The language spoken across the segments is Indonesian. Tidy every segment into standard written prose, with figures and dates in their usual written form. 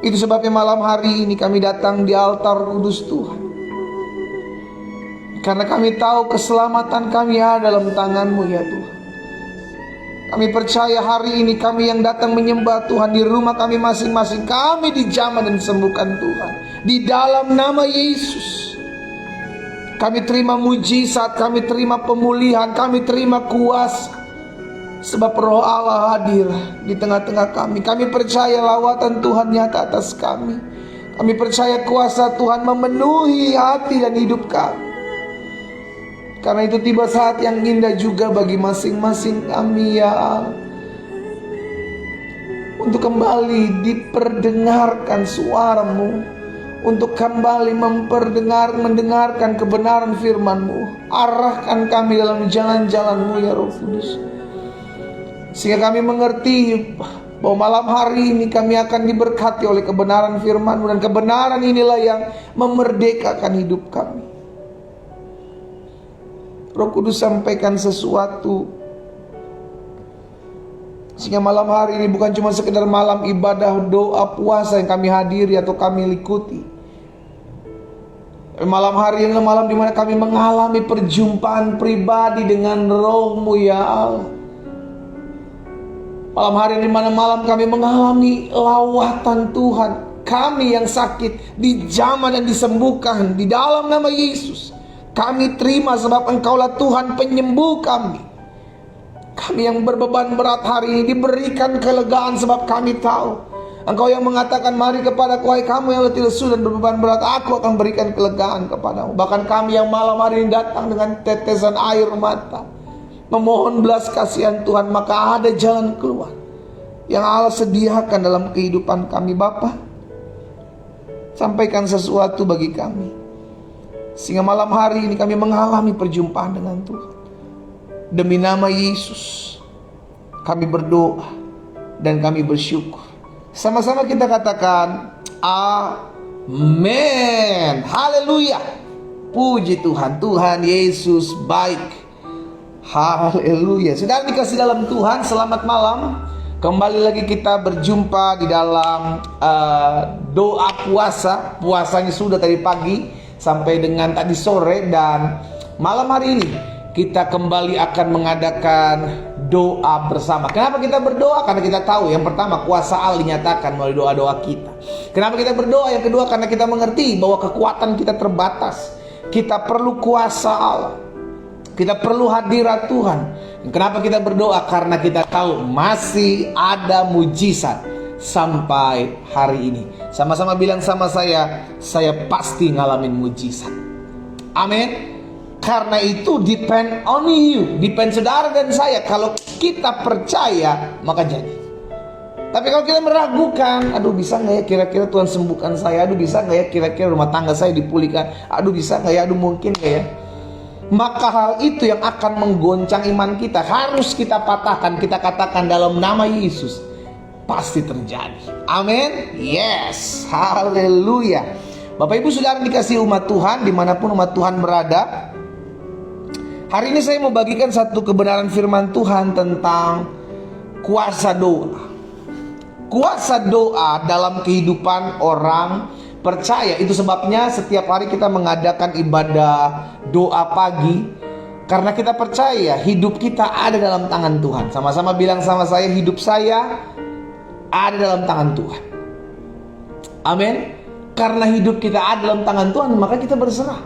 Itu sebabnya malam hari ini kami datang di altar kudus Tuhan, karena kami tahu keselamatan kami ada dalam tangan-Mu ya Tuhan. Kami percaya hari ini kami yang datang menyembah Tuhan di rumah kami masing-masing, kami dijamah dan disembuhkan Tuhan di dalam nama Yesus. Kami terima mujizat, kami terima pemulihan, kami terima kuasa, sebab Roh Allah hadir di tengah-tengah kami. Kami percaya lawatan Tuhan nyata atas kami. Kami percaya kuasa Tuhan memenuhi hati dan hidup kami. Karena itu tiba saat yang indah juga bagi masing-masing kami ya Allah, untuk kembali diperdengarkan suara-Mu, untuk kembali mendengarkan kebenaran firman-Mu. Arahkan kami dalam jalan-jalan-Mu ya Roh Kudus, sehingga kami mengerti bahwa malam hari ini kami akan diberkati oleh kebenaran firman-Mu, dan kebenaran inilah yang memerdekakan hidup kami. Roh Kudus, sampaikan sesuatu sehingga malam hari ini bukan cuma sekedar malam ibadah, doa, puasa yang kami hadiri atau kami ikuti. Malam hari ini malam dimana kami mengalami perjumpaan pribadi dengan Roh-Mu ya Allah. Malam hari ini mana malam kami mengalami lawatan Tuhan. Kami yang sakit dijamah dan disembuhkan di dalam nama Yesus. Kami terima sebab Engkaulah Tuhan penyembuh kami. Kami yang berbeban berat hari ini diberikan kelegaan sebab kami tahu Engkau yang mengatakan, mari kepadaku hai kamu yang letih lesu dan berbeban berat, aku akan berikan kelegaan kepadamu. Bahkan kami yang malam hari ini datang dengan tetesan air mata, memohon belas kasihan Tuhan, maka ada jalan keluar yang Allah sediakan dalam kehidupan kami. Bapa, sampaikan sesuatu bagi kami, sehingga malam hari ini kami mengalami perjumpaan dengan Tuhan. Demi nama Yesus kami berdoa dan kami bersyukur. Sama-sama kita katakan amin. Haleluya. Puji Tuhan, Tuhan Yesus baik. Haleluya. Saudara dikasih dalam Tuhan, selamat malam. Kembali lagi kita berjumpa di dalam doa puasa. Puasanya sudah tadi pagi sampai dengan tadi sore, dan malam hari ini kita kembali akan mengadakan doa bersama. Kenapa kita berdoa? Karena kita tahu yang pertama, kuasa Allah dinyatakan melalui doa-doa kita. Kenapa kita berdoa? Yang kedua, karena kita mengerti bahwa kekuatan kita terbatas. Kita perlu kuasa Allah, kita perlu hadirat Tuhan. Kenapa kita berdoa? Karena kita tahu masih ada mujizat sampai hari ini. Sama-sama bilang sama saya pasti ngalamin mujizat. Amin. Karena itu depend on you, depend saudara dan saya. Kalau kita percaya maka jadi. Tapi kalau kita meragukan, aduh bisa gak ya kira-kira Tuhan sembuhkan saya, aduh bisa gak ya kira-kira rumah tangga saya dipulihkan, aduh bisa gak ya, aduh mungkin gak ya, maka hal itu yang akan menggoncang iman kita. Harus kita patahkan, kita katakan dalam nama Yesus pasti terjadi. Amin. Yes. Haleluya. Bapak ibu saudara dikasih umat Tuhan, dimanapun umat Tuhan berada, hari ini saya mau bagikan satu kebenaran firman Tuhan tentang kuasa doa. Kuasa doa dalam kehidupan orang percaya. Itu sebabnya setiap hari kita mengadakan ibadah doa pagi, karena kita percaya hidup kita ada dalam tangan Tuhan. Sama-sama bilang sama saya, hidup saya ada dalam tangan Tuhan. Amin. Karena hidup kita ada dalam tangan Tuhan, maka kita berserah.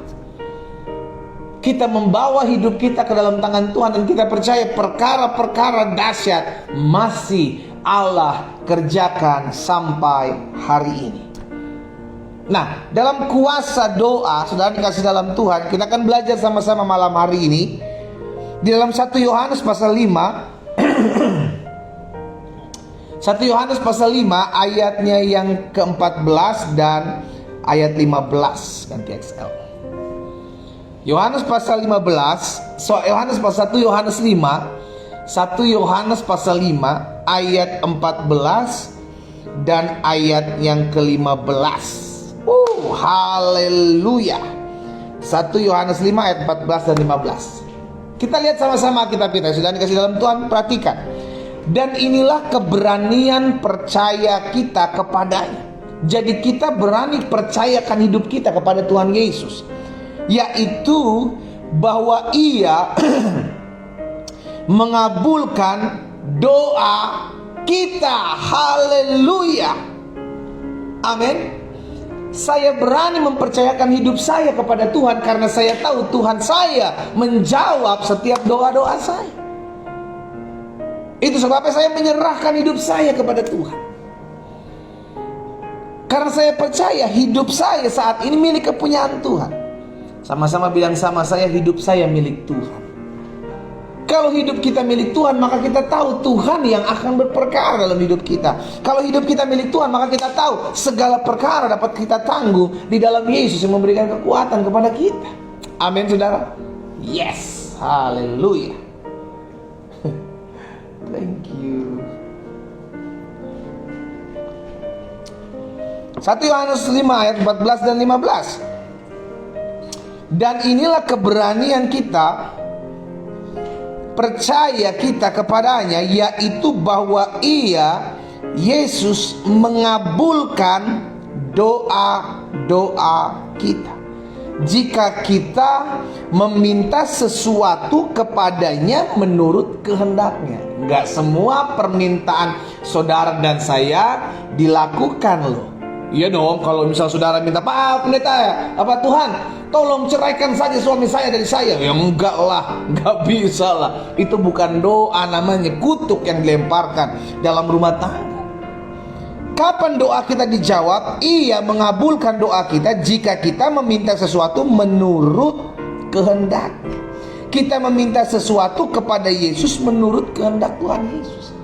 Kita membawa hidup kita ke dalam tangan Tuhan, dan kita percaya perkara-perkara dahsyat masih Allah kerjakan sampai hari ini. Nah, dalam kuasa doa, saudara dikasih dalam Tuhan, kita akan belajar sama-sama malam hari ini di dalam 1 Yohanes pasal 5. 1 Yohanes pasal 5 ayatnya yang ke-14 dan ayat 15. Ganti XL. Yohanes pasal 15, Yohanes pasal 1 Yohanes 5, 1 Yohanes pasal 5 ayat 14 dan ayat yang ke-15. Haleluya. 1 Yohanes 5 ayat 14 dan 15. Kita lihat sama-sama kitab kita. Sudah dikasih dalam Tuhan, perhatikan. Dan inilah keberanian percaya kita kepadanya. Jadi kita berani percayakan hidup kita kepada Tuhan Yesus, yaitu bahwa Ia mengabulkan doa kita. Haleluya, amin. Saya berani mempercayakan hidup saya kepada Tuhan karena saya tahu Tuhan saya menjawab setiap doa-doa saya. Itu sebabnya saya menyerahkan hidup saya kepada Tuhan. Karena saya percaya hidup saya saat ini milik kepunyaan Tuhan. Sama-sama bilang sama saya, hidup saya milik Tuhan. Kalau hidup kita milik Tuhan, maka kita tahu Tuhan yang akan berperkara dalam hidup kita. Kalau hidup kita milik Tuhan, maka kita tahu segala perkara dapat kita tanggung di dalam Yesus yang memberikan kekuatan kepada kita. Amin, saudara. Yes, haleluya. Thank you. 1 Yohanes 5 ayat 14 dan 15. Dan inilah keberanian kita, percaya kita kepadanya, yaitu bahwa Ia, Yesus, mengabulkan doa-doa kita jika kita meminta sesuatu kepadanya menurut kehendaknya. Enggak semua permintaan saudara dan saya dilakukan loh. Iya dong, kalau misal saudara minta, Pak pendeta ya, apa Tuhan, tolong ceraikan saja suami saya dari saya. Ya enggak lah, enggak bisa lah. Itu bukan doa, namanya kutuk yang dilemparkan dalam rumah tangga. Kapan doa kita dijawab? Ia mengabulkan doa kita jika kita meminta sesuatu menurut kehendaknya. Kita meminta sesuatu kepada Yesus menurut kehendak Tuhan Yesus.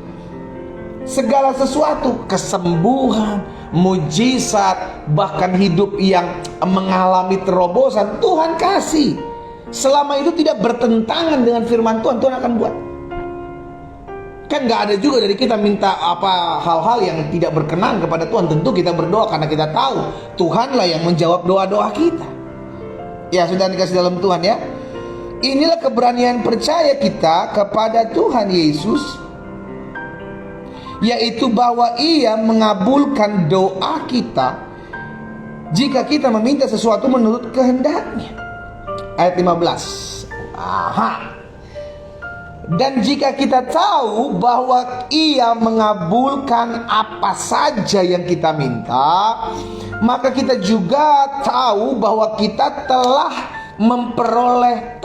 Segala sesuatu, kesembuhan, mujizat, bahkan hidup yang mengalami terobosan, Tuhan kasih. Selama itu tidak bertentangan dengan firman Tuhan, Tuhan akan buat. Kan gak ada juga dari kita minta apa hal-hal yang tidak berkenan kepada Tuhan. Tentu kita berdoa karena kita tahu Tuhanlah yang menjawab doa-doa kita. Ya, sudah dikasih dalam Tuhan ya. Inilah keberanian percaya kita kepada Tuhan Yesus, yaitu bahwa Ia mengabulkan doa kita jika kita meminta sesuatu menurut kehendaknya. Ayat 15. Dan jika kita tahu bahwa Ia mengabulkan apa saja yang kita minta, maka kita juga tahu bahwa kita telah memperoleh,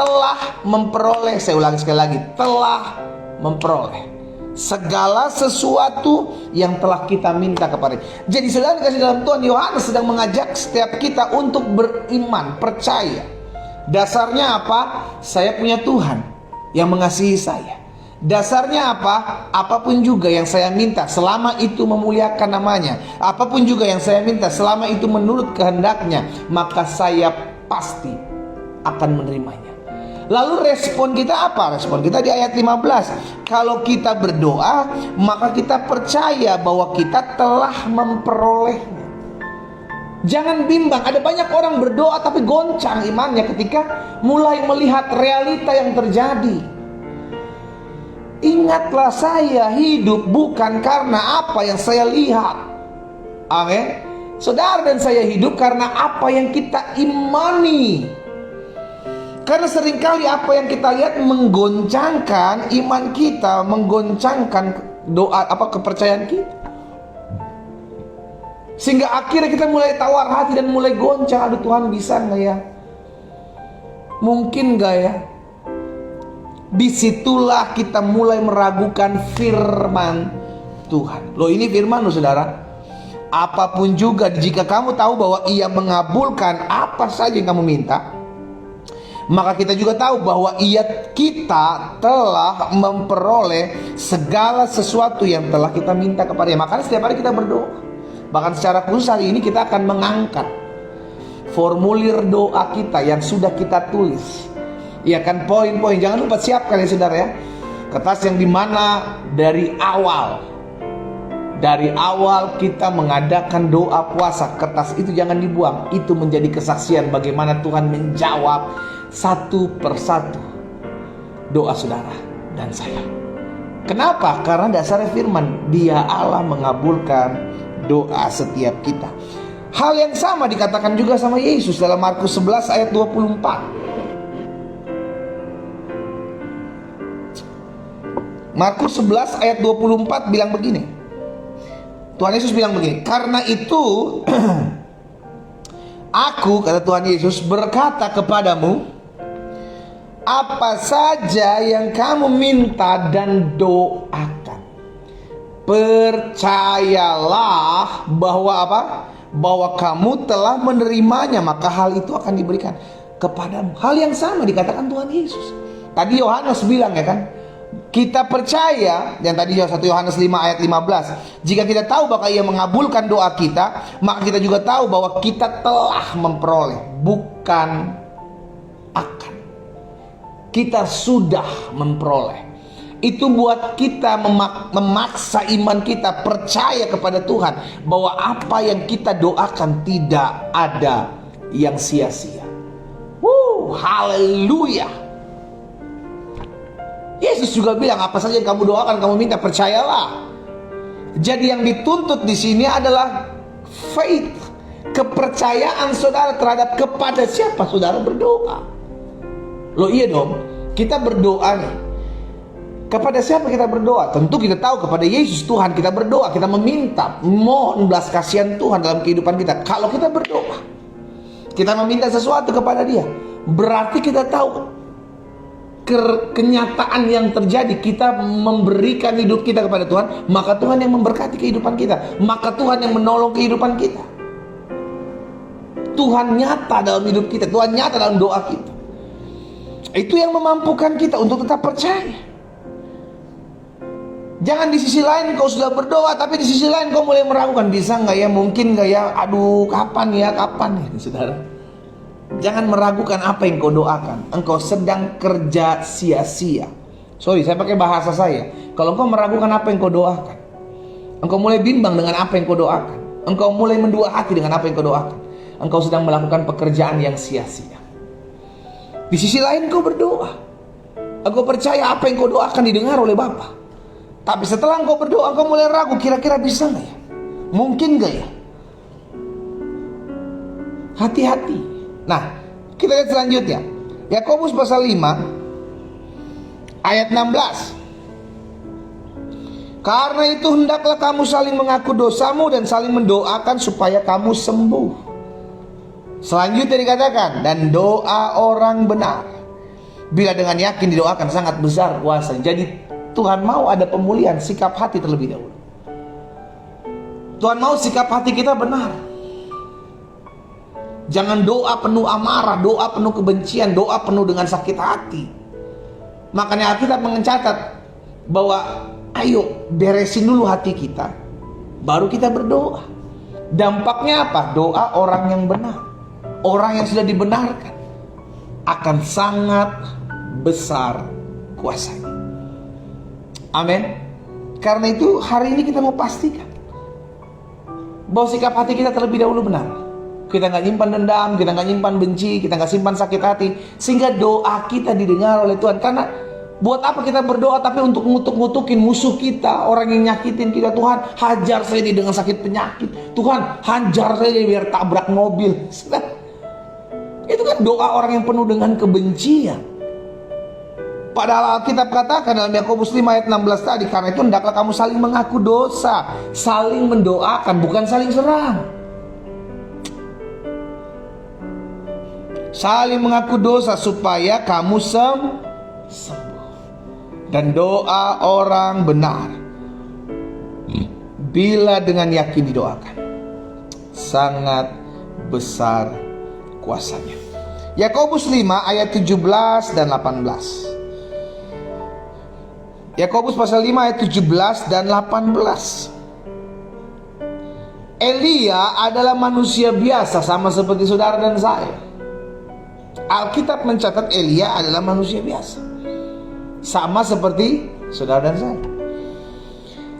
saya ulangi sekali lagi, telah memperoleh segala sesuatu yang telah kita minta kepada. Jadi saudara dikasih dalam Tuhan, Yohanes sedang mengajak setiap kita untuk beriman, percaya. Dasarnya apa? Saya punya Tuhan yang mengasihi saya. Dasarnya apa? Apapun juga yang saya minta, selama itu memuliakan namanya, apapun juga yang saya minta, selama itu menurut kehendaknya, maka saya pasti akan menerimanya. Lalu respon kita apa? Respon kita di ayat 15. Kalau kita berdoa, maka kita percaya bahwa kita telah memperolehnya. Jangan bimbang, ada banyak orang berdoa tapi goncang imannya ketika mulai melihat realita yang terjadi. Ingatlah, saya hidup bukan karena apa yang saya lihat. Amin. Saudara dan saya hidup karena apa yang kita imani. Karena seringkali apa yang kita lihat menggoncangkan iman kita, menggoncangkan doa kepercayaan kita. Sehingga akhirnya kita mulai tawar hati dan mulai goncang. Aduh, Tuhan bisa nggak ya? Mungkin nggak ya? Disitulah kita mulai meragukan firman Tuhan. Loh, ini firman loh saudara. Apapun juga, jika kamu tahu bahwa Ia mengabulkan apa saja yang kamu minta, maka kita juga tahu bahwa kita telah memperoleh segala sesuatu yang telah kita minta kepadanya. Makanya setiap hari kita berdoa. Bahkan secara khusus hari ini kita akan mengangkat formulir doa kita yang sudah kita tulis. Ya kan, poin-poin. Jangan lupa siapkan ya saudara ya. Kertas yang dimana dari awal kita mengadakan doa puasa, kertas itu jangan dibuang. Itu menjadi kesaksian bagaimana Tuhan menjawab satu persatu doa saudara dan saya. Kenapa? Karena dasarnya firman, Dia Allah mengabulkan doa setiap kita. Hal yang sama dikatakan juga sama Yesus dalam Markus 11 ayat 24. Markus 11 ayat 24 bilang begini. Tuhan Yesus bilang begini, karena itu aku, kata Tuhan Yesus, berkata kepadamu, apa saja yang kamu minta dan doakan, percayalah bahwa apa? Bahwa kamu telah menerimanya, maka hal itu akan diberikan kepadamu. Hal yang sama dikatakan Tuhan Yesus. Tadi Yohanes bilang, ya kan, kita percaya, yang tadi 1 Yohanes 5 ayat 15, jika kita tahu bahwa Ia mengabulkan doa kita, maka kita juga tahu bahwa kita telah memperoleh, bukan akan. Kita sudah memperoleh. Itu buat kita memaksa iman kita percaya kepada Tuhan bahwa apa yang kita doakan tidak ada yang sia-sia. Haleluya. Yesus juga bilang, apa saja yang kamu doakan, kamu minta, percayalah. Jadi yang dituntut di sini adalah faith, kepercayaan saudara terhadap kepada siapa saudara berdoa. Loh iya dong, kita berdoa nih. Kepada siapa kita berdoa? Tentu kita tahu kepada Yesus Tuhan kita berdoa, kita meminta, mohon belas kasihan Tuhan dalam kehidupan kita. Kalau kita berdoa, kita meminta sesuatu kepada Dia, berarti kita tahu kenyataan yang terjadi. Kita memberikan hidup kita kepada Tuhan, maka Tuhan yang memberkati kehidupan kita, maka Tuhan yang menolong kehidupan kita. Tuhan nyata dalam hidup kita, Tuhan nyata dalam doa kita. Itu yang memampukan kita untuk tetap percaya. Jangan di sisi lain kau sudah berdoa, tapi di sisi lain kau mulai meragukan, bisa nggak ya, mungkin nggak ya, aduh kapan ya, saudara. Jangan meragukan apa yang kau doakan. Engkau sedang kerja sia-sia. Sorry, saya pakai bahasa saya. Kalau engkau meragukan apa yang kau doakan, engkau mulai bimbang dengan apa yang kau doakan, engkau mulai mendua hati dengan apa yang kau doakan, engkau sedang melakukan pekerjaan yang sia-sia. Di sisi lain kau berdoa, engkau percaya apa yang kau doakan didengar oleh Bapa. Tapi setelah engkau berdoa, engkau mulai ragu, kira-kira bisa nggak ya? Mungkin nggak ya? Hati-hati. Nah, kita lihat selanjutnya. Yakobus pasal 5 ayat 16. Karena itu hendaklah kamu saling mengaku dosamu dan saling mendoakan supaya kamu sembuh. Selanjutnya dikatakan, dan doa orang benar bila dengan yakin didoakan sangat besar kuasa. Jadi Tuhan mau ada pemulihan sikap hati terlebih dahulu. Tuhan mau sikap hati kita benar. Jangan doa penuh amarah, doa penuh kebencian, doa penuh dengan sakit hati. Makanya Alkitab mencatat bahwa ayo beresin dulu hati kita, baru kita berdoa. Dampaknya apa? Doa orang yang benar, orang yang sudah dibenarkan, akan sangat besar kuasanya. Amin. Karena itu hari ini kita mau pastikan bahwa sikap hati kita terlebih dahulu benar. Kita nggak nyimpan dendam, kita nggak nyimpan benci, kita nggak simpan sakit hati, sehingga doa kita didengar oleh Tuhan. Karena buat apa kita berdoa tapi untuk ngutuk-ngutukin musuh kita, orang yang nyakitin kita? Tuhan, hajar saya dengan sakit penyakit. Tuhan, hajar saya biar tabrak mobil. Itu kan doa orang yang penuh dengan kebencian. Padahal Alkitab katakan dalam Yakobus 5 ayat 16 tadi, karena itu hendaklah kamu saling mengaku dosa, saling mendoakan, bukan saling serang. Saling mengaku dosa supaya kamu sembuh. Dan doa orang benar bila dengan yakin didoakan sangat besar kuasanya. Yakobus 5 ayat 17 dan 18. Yakobus pasal 5 ayat 17 dan 18. Elia adalah manusia biasa sama seperti saudara dan saya. Alkitab mencatat Elia adalah manusia biasa, sama seperti saudara dan saya.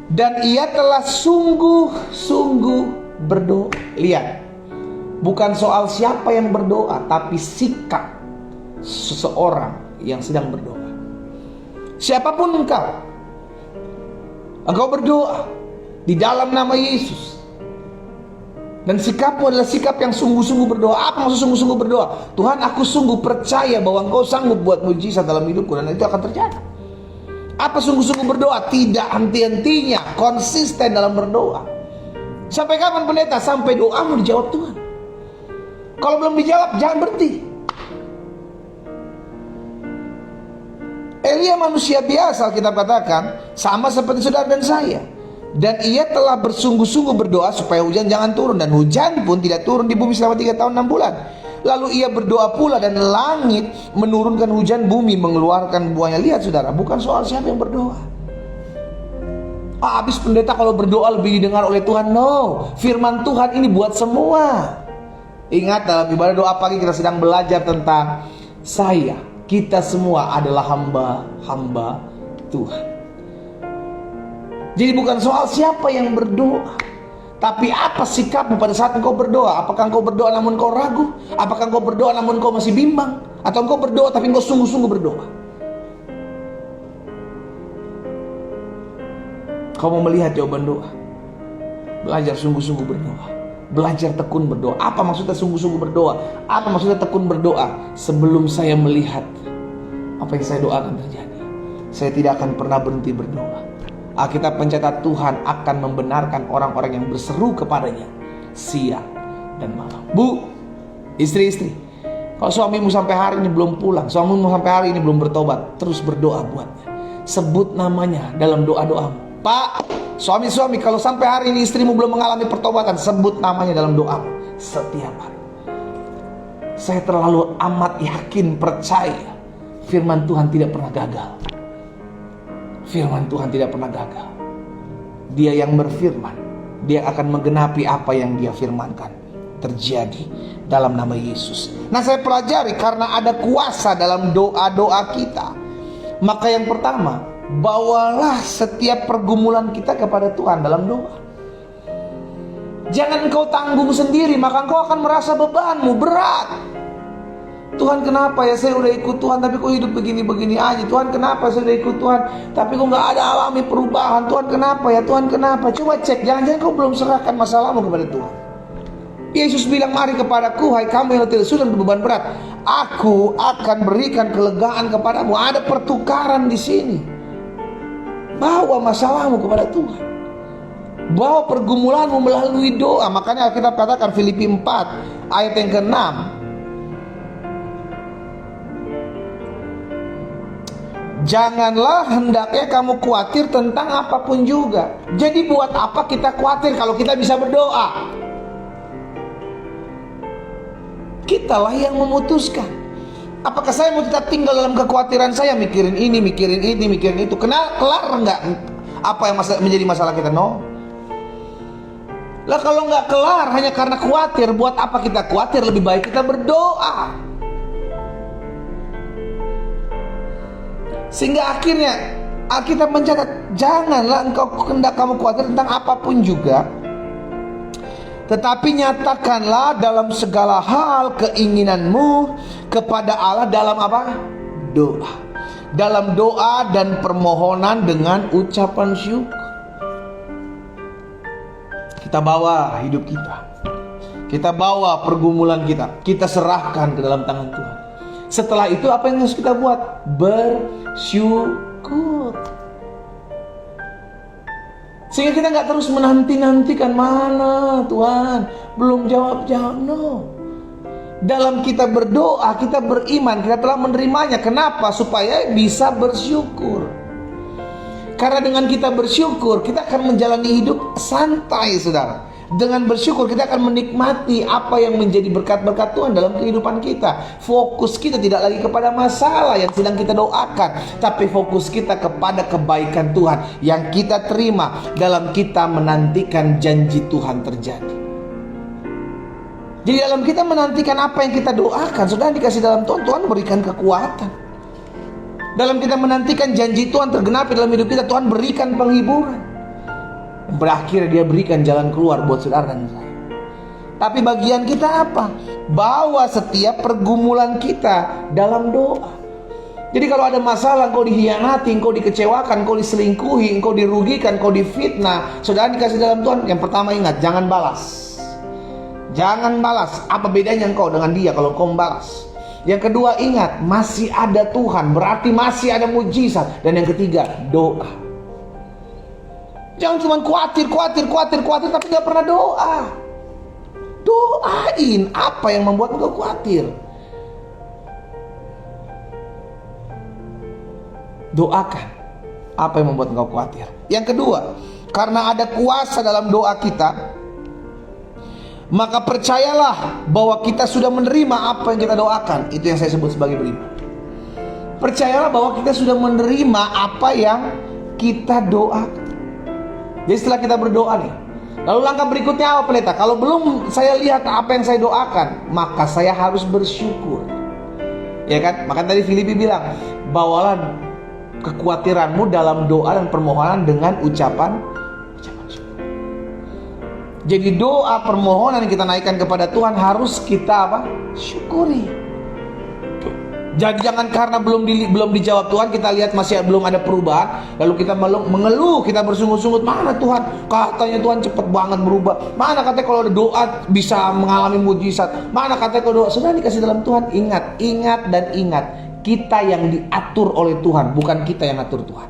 Dan ia telah sungguh-sungguh berdoa. Lihat, bukan soal siapa yang berdoa, tapi sikap seseorang yang sedang berdoa. Siapapun engkau berdoa di dalam nama Yesus, Dan sikapmu adalah sikap yang sungguh-sungguh berdoa. Apa maksud sungguh-sungguh berdoa? Tuhan, aku sungguh percaya bahwa Engkau sanggup buat mujizat dalam hidupku, dan itu akan terjadi. Apa sungguh-sungguh berdoa? Tidak henti-hentinya, konsisten dalam berdoa. Sampai kapan pendeta? Sampai doamu dijawab Tuhan. Kalau belum dijawab, jangan berhenti. Elia manusia biasa, kita katakan, sama seperti saudara dan saya. Dan ia telah bersungguh-sungguh berdoa supaya hujan jangan turun. Dan hujan pun tidak turun di bumi selama 3 tahun 6 bulan. Lalu ia berdoa pula, dan langit menurunkan hujan, bumi mengeluarkan buahnya. Lihat saudara, bukan soal siapa yang berdoa. Habis pendeta kalau berdoa lebih didengar oleh Tuhan. No, firman Tuhan ini buat semua. Ingat, dalam ibadah doa pagi kita sedang belajar tentang kita semua adalah hamba-hamba Tuhan. Jadi bukan soal siapa yang berdoa, tapi apa sikapmu pada saat engkau berdoa. Apakah engkau berdoa namun engkau ragu? Apakah engkau berdoa namun engkau masih bimbang? Atau engkau berdoa tapi engkau sungguh-sungguh berdoa? Kau mau melihat jawaban doa? Belajar sungguh-sungguh berdoa. Belajar tekun berdoa. Apa maksudnya sungguh-sungguh berdoa? Apa maksudnya tekun berdoa? Sebelum saya melihat apa yang saya doakan terjadi, saya tidak akan pernah berhenti berdoa. Alkitab mencatat Tuhan akan membenarkan orang-orang yang berseru kepadanya siang dan malam. Bu, istri-istri, kalau suamimu sampai hari ini belum pulang, suamimu sampai hari ini belum bertobat, terus berdoa buatnya. Sebut namanya dalam doa-doamu. Pak, suami-suami, kalau sampai hari ini istrimu belum mengalami pertobatan, sebut namanya dalam doamu setiap hari. Saya terlalu amat yakin, percaya, firman Tuhan tidak pernah gagal. Firman Tuhan tidak pernah gagal. Dia yang berfirman, dia akan menggenapi apa yang dia firmankan. Terjadi dalam nama Yesus. Nah, saya pelajari karena ada kuasa dalam doa-doa kita. Maka yang pertama, bawalah setiap pergumulan kita kepada Tuhan dalam doa. Jangan engkau tanggung sendiri, maka engkau akan merasa bebanmu berat. Tuhan, kenapa ya saya udah ikut Tuhan tapi kok hidup begini-begini aja. Tuhan, kenapa saya udah ikut Tuhan tapi kok gak ada alami perubahan. Tuhan, kenapa ya? Tuhan, kenapa? Coba cek, jangan-jangan kau belum serahkan masalahmu kepada Tuhan. Yesus bilang, mari kepadaku hai kamu yang letih lesu dan beban berat, aku akan berikan kelegaan kepadamu. Ada pertukaran di sini. Bawa masalahmu kepada Tuhan. Bawa pergumulanmu melalui doa. Makanya Alkitab katakan Filipi 4 ayat yang ke-6, janganlah hendaknya kamu khawatir tentang apapun juga. Jadi buat apa kita khawatir kalau kita bisa berdoa? Kitalah yang memutuskan. Apakah saya mau tetap tinggal dalam kekhawatiran saya, mikirin ini, mikirin itu? Kelar enggak apa yang menjadi masalah kita? No. Lah kalau enggak kelar hanya karena khawatir, buat apa kita khawatir? Lebih baik kita berdoa. Sehingga akhirnya Alkitab mencatat, janganlah engkau hendak kamu khawatir tentang apapun juga, tetapi nyatakanlah dalam segala hal keinginanmu kepada Allah dalam apa? Doa. Dalam doa dan permohonan dengan ucapan syukur. Kita bawa hidup kita. Kita bawa pergumulan kita. Kita serahkan ke dalam tangan Tuhan. Setelah itu apa yang harus kita buat? Bersyukur. Sehingga kita gak terus menanti-nantikan, mana Tuhan belum jawab-jawab. No. Dalam kita berdoa, kita beriman, kita telah menerimanya. Kenapa? Supaya bisa bersyukur. Karena dengan kita bersyukur, kita akan menjalani hidup santai, saudara. Dengan bersyukur kita akan menikmati apa yang menjadi berkat-berkat Tuhan dalam kehidupan kita. Fokus kita tidak lagi kepada masalah yang sedang kita doakan, tapi fokus kita kepada kebaikan Tuhan yang kita terima dalam kita menantikan janji Tuhan terjadi. Jadi dalam kita menantikan apa yang kita doakan, sudah dikasih dalam Tuhan, Tuhan berikan kekuatan. Dalam kita menantikan janji Tuhan tergenapi dalam hidup kita, Tuhan berikan penghiburan. Berakhir dia berikan jalan keluar buat saudara dan saya. Tapi bagian kita apa? Bawa setiap pergumulan kita dalam doa. Jadi kalau ada masalah, engkau dihianati, engkau dikecewakan, engkau diselingkuhi, engkau dirugikan, engkau difitnah, saudara dikasih dalam Tuhan. Yang pertama ingat, jangan balas. Jangan balas. Apa bedanya engkau dengan dia kalau engkau membalas? Yang kedua, ingat, masih ada Tuhan, berarti masih ada mujizat. Dan yang ketiga, doa. Jangan cuma khawatir, tapi gak pernah doa. Doain. Apa yang membuat engkau khawatir? Doakan. Apa yang membuat engkau khawatir? Yang kedua, karena ada kuasa dalam doa kita, maka percayalah bahwa kita sudah menerima apa yang kita doakan. Itu yang saya sebut sebagai beriman. Percayalah bahwa kita sudah menerima apa yang kita doakan. Jadi setelah kita berdoa nih, lalu langkah berikutnya apa pendeta? Kalau belum saya lihat apa yang saya doakan, maka saya harus bersyukur. Ya kan? Maka tadi Filipi bilang, bawalah kekhawatiranmu dalam doa dan permohonan dengan ucapan syukur. Jadi doa permohonan yang kita naikkan kepada Tuhan harus kita apa? Syukuri. Jadi jangan karena belum dijawab Tuhan, kita lihat masih belum ada perubahan, lalu kita mengeluh, kita bersungut-sungut, mana Tuhan? Katanya Tuhan cepet banget berubah. Mana katanya kalau ada doa bisa mengalami mujizat. Mana katanya kalau doa sudah dikasih dalam Tuhan. Ingat dan ingat, kita yang diatur oleh Tuhan, bukan kita yang atur Tuhan.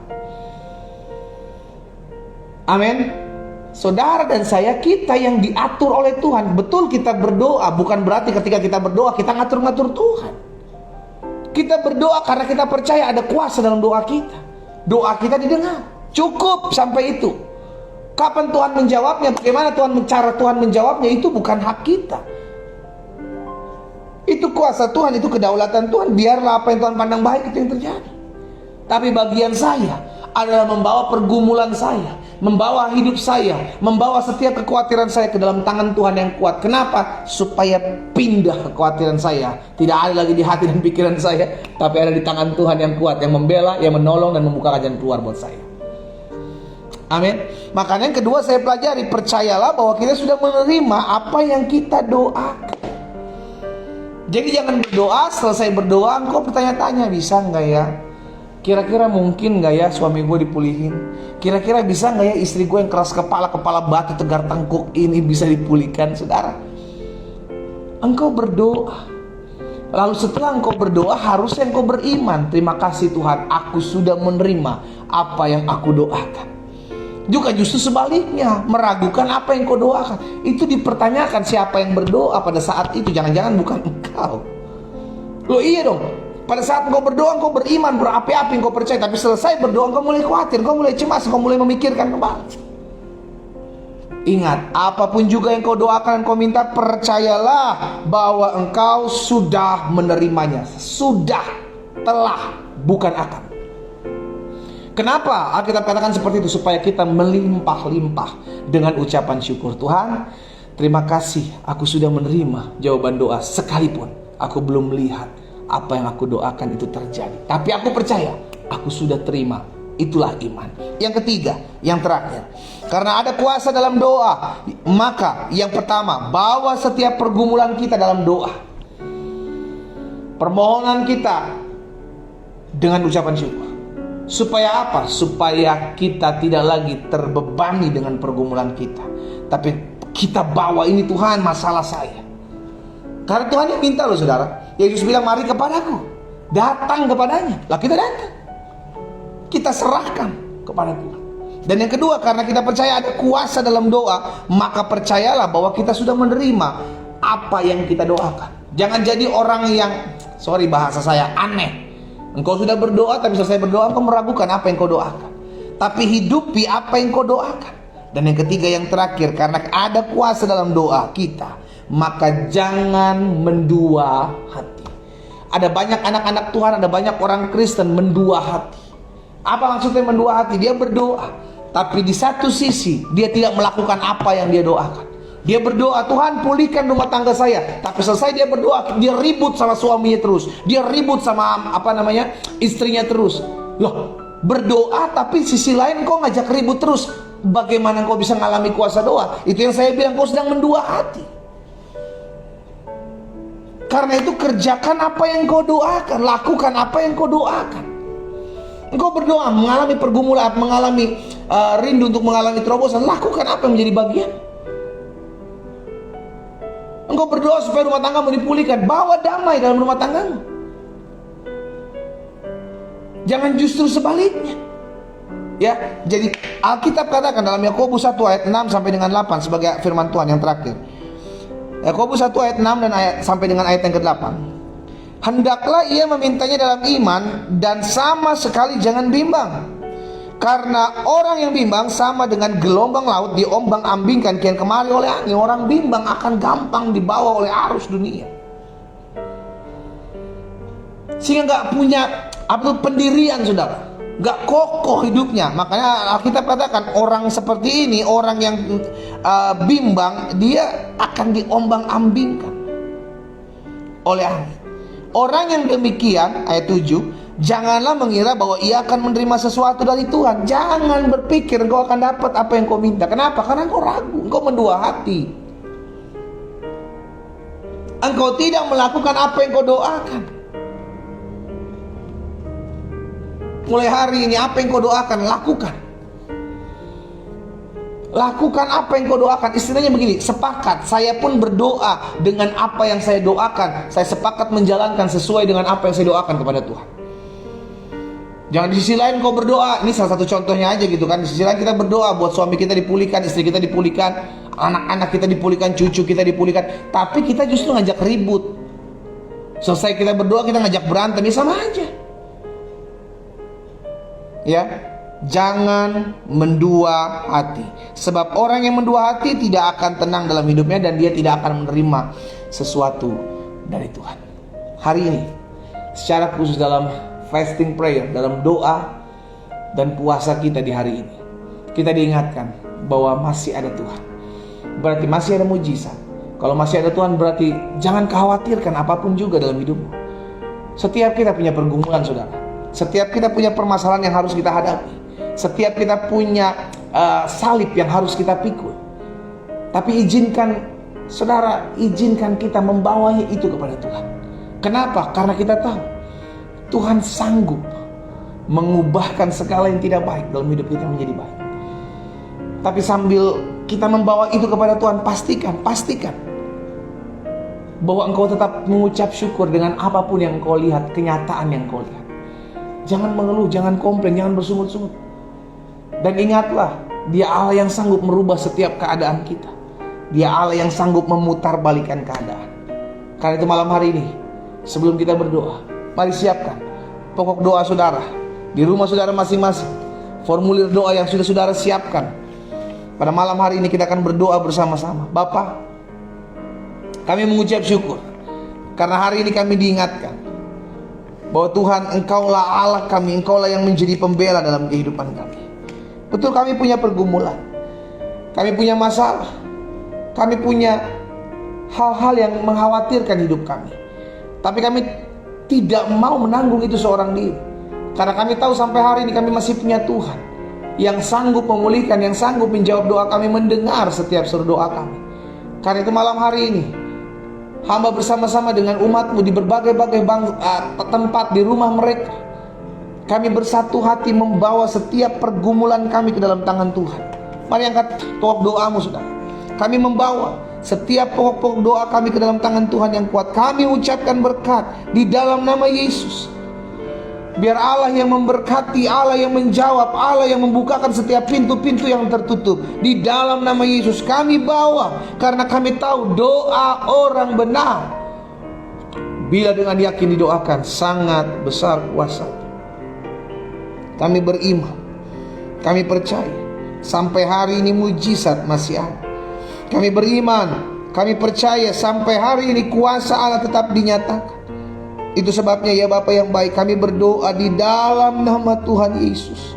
Amin. Saudara dan saya, kita yang diatur oleh Tuhan. Betul, kita berdoa, bukan berarti ketika kita berdoa kita ngatur-ngatur Tuhan. Kita berdoa karena kita percaya ada kuasa dalam doa kita. Doa kita didengar. Cukup sampai itu. Kapan Tuhan menjawabnya, bagaimana cara Tuhan menjawabnya, itu bukan hak kita. Itu kuasa Tuhan, itu kedaulatan Tuhan. Biarlah apa yang Tuhan pandang baik itu yang terjadi. Tapi bagian saya adalah membawa pergumulan saya, membawa hidup saya, membawa setiap kekhawatiran saya ke dalam tangan Tuhan yang kuat. Kenapa? Supaya pindah kekhawatiran saya. Tidak ada lagi di hati dan pikiran saya, tapi ada di tangan Tuhan yang kuat, yang membela, yang menolong dan membuka jalan keluar buat saya. Amin. Makanya yang kedua saya pelajari, percayalah bahwa kita sudah menerima apa yang kita doakan. Jadi jangan berdoa, selesai berdoa engkau bertanya-tanya, bisa enggak ya? Kira-kira mungkin gak ya suami gue dipulihin? Kira-kira bisa gak ya istri gue yang keras kepala batu, tegar tengkuk ini bisa dipulihkan? Saudara, engkau berdoa. Lalu setelah engkau berdoa, harusnya engkau beriman. Terima kasih Tuhan, aku sudah menerima apa yang aku doakan. Juga justru sebaliknya, meragukan apa yang kau doakan. Itu dipertanyakan siapa yang berdoa pada saat itu. Jangan-jangan bukan engkau. Loh iya dong. Pada saat engkau berdoa, engkau beriman, berapi-api, engkau percaya. Tapi selesai berdoa, engkau mulai khawatir, engkau mulai cemas, engkau mulai memikirkan kembali. Ingat, apapun juga yang kau doakan, engkau minta, percayalah bahwa engkau sudah menerimanya. Sudah, telah, bukan akan. Kenapa Alkitab katakan seperti itu? Supaya kita melimpah-limpah dengan ucapan syukur. Tuhan, terima kasih, aku sudah menerima jawaban doa, sekalipun aku belum melihat apa yang aku doakan itu terjadi. Tapi aku percaya, aku sudah terima. Itulah iman. Yang ketiga, yang terakhir, karena ada kuasa dalam doa, maka yang pertama, bawa setiap pergumulan kita dalam doa, permohonan kita dengan ucapan syukur. Supaya apa? Supaya kita tidak lagi terbebani dengan pergumulan kita, tapi kita bawa ini, Tuhan, masalah saya. Karena Tuhan yang minta loh saudara. Yesus bilang, mari kepadaku, datang kepadanya. Lah kita datang, kita serahkan kepada Tuhan. Dan yang kedua, karena kita percaya ada kuasa dalam doa, maka percayalah bahwa kita sudah menerima apa yang kita doakan. Jangan jadi orang yang, sorry bahasa saya, aneh. Engkau sudah berdoa, tapi selesai berdoa engkau meragukan apa yang kau doakan. Tapi hidupi apa yang kau doakan. Dan yang ketiga, yang terakhir, karena ada kuasa dalam doa kita, maka jangan mendua hati. Ada banyak anak-anak Tuhan, ada banyak orang Kristen mendua hati. Apa maksudnya mendua hati? Dia berdoa, tapi di satu sisi dia tidak melakukan apa yang dia doakan. Dia berdoa, Tuhan pulihkan rumah tangga saya. Tapi selesai dia berdoa, dia ribut sama suaminya terus. Dia ribut sama istrinya terus. Loh, berdoa tapi sisi lain kau ngajak ribut terus. Bagaimana kau bisa mengalami kuasa doa? Itu yang saya bilang, kau sedang mendua hati. Karena itu kerjakan apa yang kau doakan, lakukan apa yang kau doakan. Engkau berdoa, mengalami pergumulan, mengalami rindu untuk mengalami terobosan, lakukan apa yang menjadi bagian. Engkau berdoa supaya rumah tanggamu dipulihkan, bawa damai dalam rumah tanggamu. Jangan justru sebaliknya. Ya, jadi Alkitab katakan dalam Yakobus 1 ayat 6 sampai dengan 8 sebagai firman Tuhan yang terakhir. Yakobus 1 ayat 6 dan sampai dengan ayat yang ke-8. Hendaklah ia memintanya dalam iman dan sama sekali jangan bimbang. Karena orang yang bimbang sama dengan gelombang laut diombang-ambingkan kian kemari oleh angin. Orang bimbang akan gampang dibawa oleh arus dunia, sehingga gak punya pendirian, saudara. Gak kokoh hidupnya. Makanya Alkitab katakan orang seperti ini, orang yang bimbang, dia akan diombang-ambingkan oleh angin. Orang yang demikian, ayat 7, janganlah mengira bahwa ia akan menerima sesuatu dari Tuhan. Jangan berpikir engkau akan dapat apa yang kau minta. Kenapa? Karena engkau ragu, engkau mendua hati. Engkau tidak melakukan apa yang kau doakan. Mulai hari ini apa yang kau doakan, lakukan. Lakukan apa yang kau doakan. Istilahnya begini, sepakat. Saya pun berdoa dengan apa yang saya doakan. Saya sepakat menjalankan sesuai dengan apa yang saya doakan kepada Tuhan. Jangan di sisi lain kau berdoa. Ini salah satu contohnya aja gitu kan. Di sisi lain kita berdoa buat suami kita dipulihkan, istri kita dipulihkan, anak-anak kita dipulihkan, cucu kita dipulihkan. Tapi kita justru ngajak ribut. Selesai kita berdoa, kita ngajak berantem. Ya sama aja. Ya, jangan mendua hati. Sebab orang yang mendua hati tidak akan tenang dalam hidupnya, dan dia tidak akan menerima sesuatu dari Tuhan. Hari ini secara khusus dalam fasting prayer, dalam doa dan puasa kita di hari ini, kita diingatkan bahwa masih ada Tuhan. Berarti masih ada mujizat. Kalau masih ada Tuhan, berarti jangan khawatirkan apapun juga dalam hidupmu. Setiap kita punya pergumulan, saudara. Setiap kita punya permasalahan yang harus kita hadapi. Setiap kita punya salib yang harus kita pikul. Tapi izinkan, saudara, izinkan kita membawanya itu kepada Tuhan. Kenapa? Karena kita tahu Tuhan sanggup mengubahkan segala yang tidak baik dalam hidup kita menjadi baik. Tapi sambil kita membawa itu kepada Tuhan, pastikan bahwa engkau tetap mengucap syukur dengan apapun yang engkau lihat, kenyataan yang engkau lihat. Jangan mengeluh, jangan komplain, jangan bersungut-sungut. Dan ingatlah, Dia Allah yang sanggup merubah setiap keadaan kita. Dia Allah yang sanggup memutarbalikkan keadaan. Karena itu malam hari ini, sebelum kita berdoa, mari siapkan pokok doa saudara di rumah saudara masing-masing. Formulir doa yang sudah saudara siapkan. Pada malam hari ini kita akan berdoa bersama-sama. Bapa, kami mengucap syukur karena hari ini kami diingatkan bahwa Tuhan, Engkaulah Allah kami, Engkaulah yang menjadi pembela dalam kehidupan kami. Betul, kami punya pergumulan, kami punya masalah, kami punya hal-hal yang mengkhawatirkan hidup kami. Tapi kami tidak mau menanggung itu seorang diri. Karena kami tahu sampai hari ini kami masih punya Tuhan yang sanggup memulihkan, yang sanggup menjawab doa kami, mendengar setiap seru doa kami. Karena itu malam hari ini hamba bersama-sama dengan umatmu di berbagai-bagai tempat di rumah mereka, kami bersatu hati membawa setiap pergumulan kami ke dalam tangan Tuhan. Mari angkat pokok doamu, saudara. Kami membawa setiap pokok-pokok doa kami ke dalam tangan Tuhan yang kuat. Kami ucapkan berkat di dalam nama Yesus. Biar Allah yang memberkati, Allah yang menjawab, Allah yang membukakan setiap pintu-pintu yang tertutup. Di dalam nama Yesus kami bawa, karena kami tahu doa orang benar, bila dengan yakin didoakan, sangat besar kuasa. Kami beriman, kami percaya sampai hari ini mujizat masih ada. Kami beriman, kami percaya sampai hari ini kuasa Allah tetap dinyatakan. Itu sebabnya ya Bapa yang baik, kami berdoa di dalam nama Tuhan Yesus.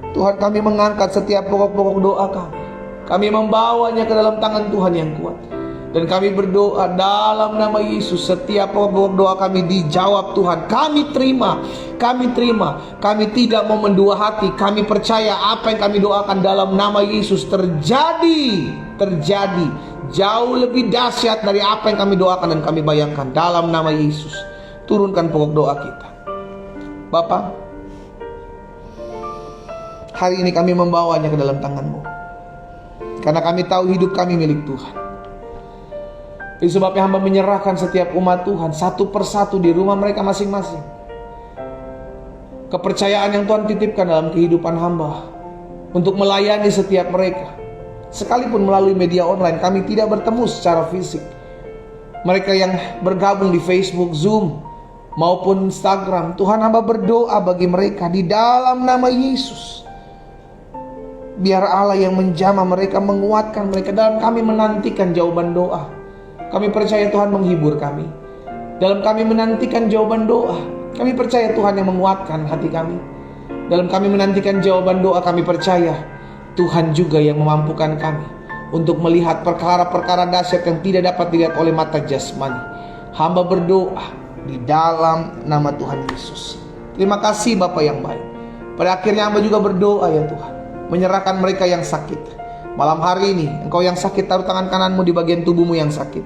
Tuhan, kami mengangkat setiap pokok-pokok doa kami. Kami membawanya ke dalam tangan Tuhan yang kuat. Dan kami berdoa dalam nama Yesus, setiap pokok doa kami dijawab Tuhan. Kami terima, kami terima. Kami tidak mau mendua hati. Kami percaya apa yang kami doakan dalam nama Yesus terjadi. Jauh lebih dahsyat dari apa yang kami doakan dan kami bayangkan. Dalam nama Yesus, turunkan pokok doa kita. Bapa, hari ini kami membawanya ke dalam tangan-Mu, karena kami tahu hidup kami milik Tuhan. Itu sebabnya hamba menyerahkan setiap umat Tuhan satu persatu di rumah mereka masing-masing. Kepercayaan yang Tuhan titipkan dalam kehidupan hamba untuk melayani setiap mereka. Sekalipun melalui media online, kami tidak bertemu secara fisik. Mereka yang bergabung di Facebook, Zoom, maupun Instagram, Tuhan hamba berdoa bagi mereka di dalam nama Yesus. Biar Allah yang menjamah mereka, menguatkan mereka dalam kami menantikan jawaban doa. Kami percaya Tuhan menghibur kami. Dalam kami menantikan jawaban doa, kami percaya Tuhan yang menguatkan hati kami. Dalam kami menantikan jawaban doa, kami percaya Tuhan juga yang memampukan kami untuk melihat perkara-perkara dahsyat yang tidak dapat dilihat oleh mata jasmani. Hamba berdoa di dalam nama Tuhan Yesus. Terima kasih Bapa yang baik. Pada akhirnya hamba juga berdoa ya Tuhan, menyerahkan mereka yang sakit. Malam hari ini, engkau yang sakit, taruh tangan kananmu di bagian tubuhmu yang sakit.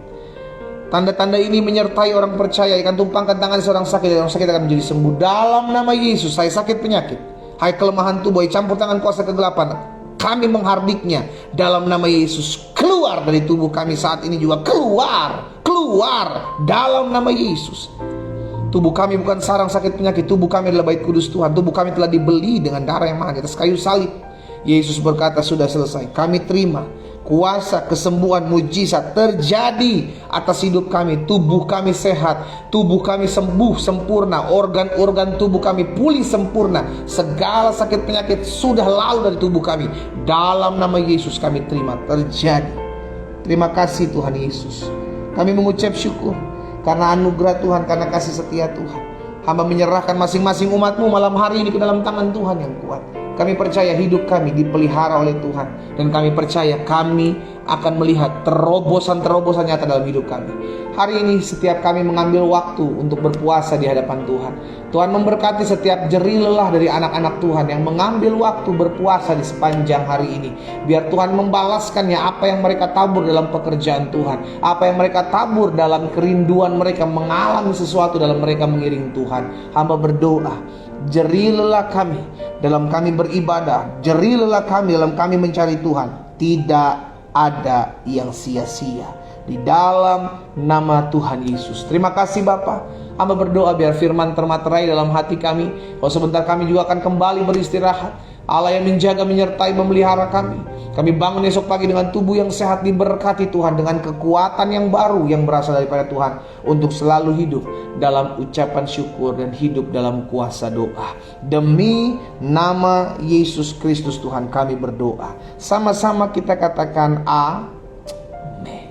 Tanda-tanda ini menyertai orang percaya. Ikan tumpangkan tangan seorang sakit, dan orang sakit akan menjadi sembuh. Dalam nama Yesus, hai sakit penyakit, hai kelemahan tubuh, hai campur tangan kuasa kegelapan, kami menghardiknya dalam nama Yesus. Keluar dari tubuh kami saat ini juga. Keluar dalam nama Yesus. Tubuh kami bukan sarang sakit penyakit. Tubuh kami adalah bait kudus Tuhan. Tubuh kami telah dibeli dengan darah yang mahal di atas kayu salib. Yesus berkata sudah selesai. Kami terima kuasa kesembuhan mujizat terjadi atas hidup kami. Tubuh kami sehat, tubuh kami sembuh sempurna, organ-organ tubuh kami pulih sempurna. Segala sakit penyakit sudah lalu dari tubuh kami. Dalam nama Yesus kami terima terjadi. Terima kasih Tuhan Yesus. Kami mengucap syukur karena anugerah Tuhan, karena kasih setia Tuhan. Hamba menyerahkan masing-masing umat-Mu malam hari ini ke dalam tangan Tuhan yang kuat. Kami percaya hidup kami dipelihara oleh Tuhan. Dan kami percaya kami akan melihat terobosan-terobosan nyata dalam hidup kami. Hari ini setiap kami mengambil waktu untuk berpuasa di hadapan Tuhan. Tuhan memberkati setiap jerih lelah dari anak-anak Tuhan yang mengambil waktu berpuasa di sepanjang hari ini. Biar Tuhan membalaskannya apa yang mereka tabur dalam pekerjaan Tuhan. Apa yang mereka tabur dalam kerinduan mereka mengalami sesuatu dalam mereka mengiring Tuhan. Hamba berdoa, jerih lelah kami dalam kami beribadah, jerih lelah kami dalam kami mencari Tuhan, tidak ada yang sia-sia di dalam nama Tuhan Yesus. Terima kasih Bapa. Hamba berdoa biar firman termaterai dalam hati kami. Kalau sebentar kami juga akan kembali beristirahat. Allah yang menjaga, menyertai, memelihara kami. Kami bangun esok pagi dengan tubuh yang sehat, diberkati Tuhan dengan kekuatan yang baru yang berasal daripada Tuhan untuk selalu hidup dalam ucapan syukur dan hidup dalam kuasa doa. Demi nama Yesus Kristus Tuhan kami berdoa. Sama-sama kita katakan amin.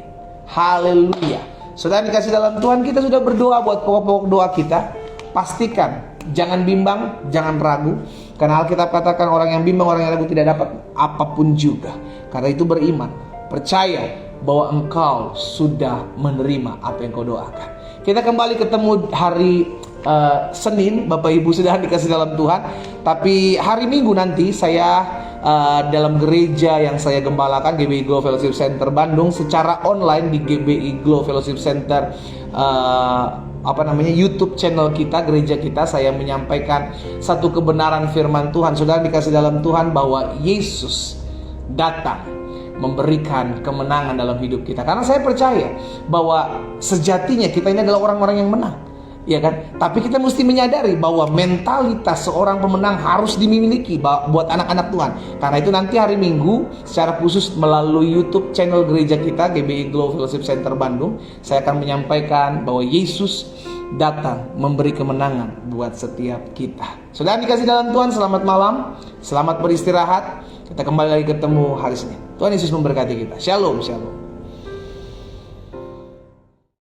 Haleluya. Saudara dikasih dalam Tuhan, kita sudah berdoa buat pokok-pokok doa kita. Pastikan jangan bimbang, jangan ragu. Karena Alkitab katakan orang yang bimbang, orang yang ragu tidak dapat apapun juga. Karena itu beriman, percaya bahwa engkau sudah menerima apa yang kau doakan. Kita kembali ketemu hari Senin, Bapak Ibu sudah dikasih dalam Tuhan. Tapi hari Minggu nanti saya dalam gereja yang saya gembalakan, GBI Glow Fellowship Center Bandung, secara online di GBI Glow Fellowship Center YouTube channel kita, gereja kita, saya menyampaikan satu kebenaran firman Tuhan. Saudara dikasih dalam Tuhan bahwa Yesus datang memberikan kemenangan dalam hidup kita. Karena saya percaya bahwa sejatinya kita ini adalah orang-orang yang menang, ya kan? Tapi kita mesti menyadari bahwa mentalitas seorang pemenang harus dimiliki buat anak-anak Tuhan. Karena itu nanti hari Minggu secara khusus melalui YouTube channel gereja kita, GBI Glow Fellowship Center Bandung, saya akan menyampaikan bahwa Yesus datang memberi kemenangan buat setiap kita. Saudara dikasih dalam Tuhan, selamat malam, selamat beristirahat. Kita kembali lagi ketemu hari Senin. Tuhan Yesus memberkati kita. Shalom, shalom.